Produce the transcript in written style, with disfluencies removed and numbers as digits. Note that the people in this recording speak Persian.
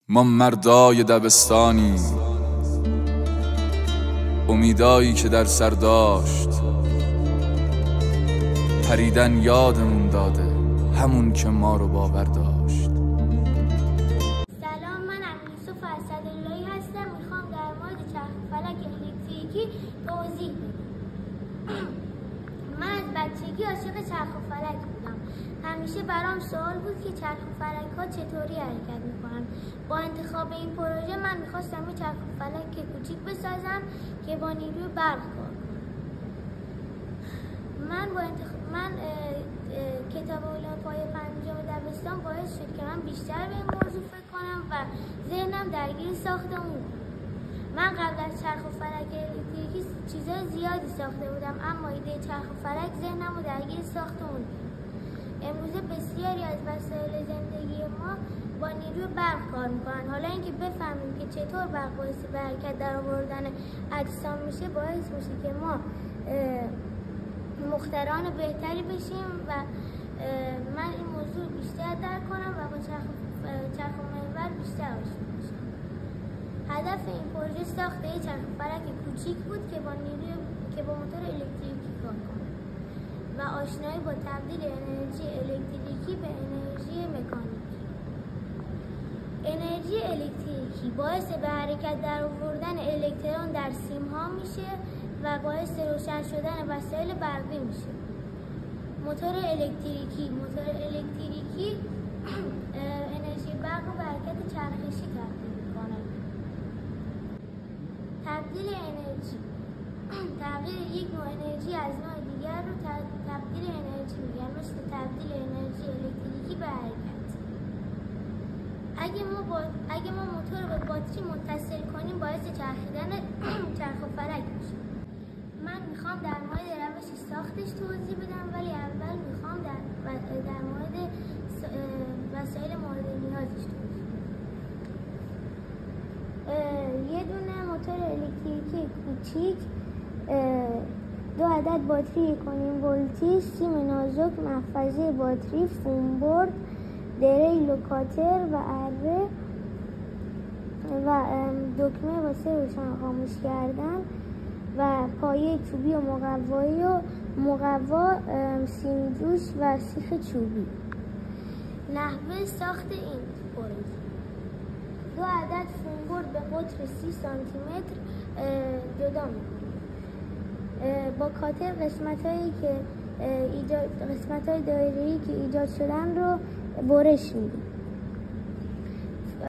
ما مردای دبستانی، امیدایی که در سر داشت پریدن یادمون داده، همون که ما رو باور داشت. سلام، من امیرسوف اسداللهی هستم. میخوام در مورد چرخ فلک الکتریکی توضیح بدم. من از بچگی عاشق چرخ و فلک بودم. همیشه برام سوال بود که چرخ و فلک ها چطوری حرکت میکنن. با انتخاب این پروژه من میخواستم یه چرخ و فلک کوچیک بسازم که با نیروی برق کار کنه. من کتاب علوم پایه پنجم دبستان باعث شد که من بیشتر به این موضوع فکر کنم و ذهنم درگیر ساختمون. من قبل از چرخ و فلک الکتریکی چیزای زیادی ساخته بودم، اما ایده چرخ و فلک ذهنم رو درگیر ساختمون. امروزه بسیاری از وسایل زندگی ما با نیروی برق کار میکنن. حالا اینکه بفهمیم که چطور برق باعث به حرکت در آوردن اجسام میشه، باعث میشه که ما مختران بهتری بشیم و من این موضوع بیشتر درک کنم و با چرخ و محور بیشتر آشنا بشم. هدف این پروژه ساخت یک چرخ و فلک کوچیک بود که با موتور الکتریکی کار کنه و آشنایی با تبدیل انرژی الکتریکی به انرژی مکانیکی. انرژی الکتریکی باعث به حرکت در آوردن الکترون در سیم‌ها میشه و باعث روشن شدن وسایل برقی میشه. موتور الکتریکی انرژی برق رو به حرکت چرخشی تبدیل میکنه. تبدیل انرژی تغییر یک نوع انرژی از نوع دیگر رو تبدیل انرژی میگن، مثل تبدیل انرژی الکتریکی به حرکت. اگه ما موتور رو به باتری متصل کنیم، باعث چرخیدن چرخ و فلک میشه. من میخوام در مورد روش ساختش توضیح بدم، ولی اول میخوام در مورد وسایل مورد نیازش توضیح بدم. یه دونه موتور الکتریکی کوچیک، 2 عدد باتری 1.5 ولتی، سیم نازک، محفظه باتری، فوم برد، دره لوکاتور و اره و دکمه واسه روشن خاموش کردن و پایه چوبی و مقوا سیم جوش و سیخ چوبی. نحوه ساخت این پروژه: 2 عدد فوم برد به قطر 30 سانتی متر جدا میکنیم. با کاتر قسمت‌های دایره‌ای که ایجاد شدن رو برش میدیم.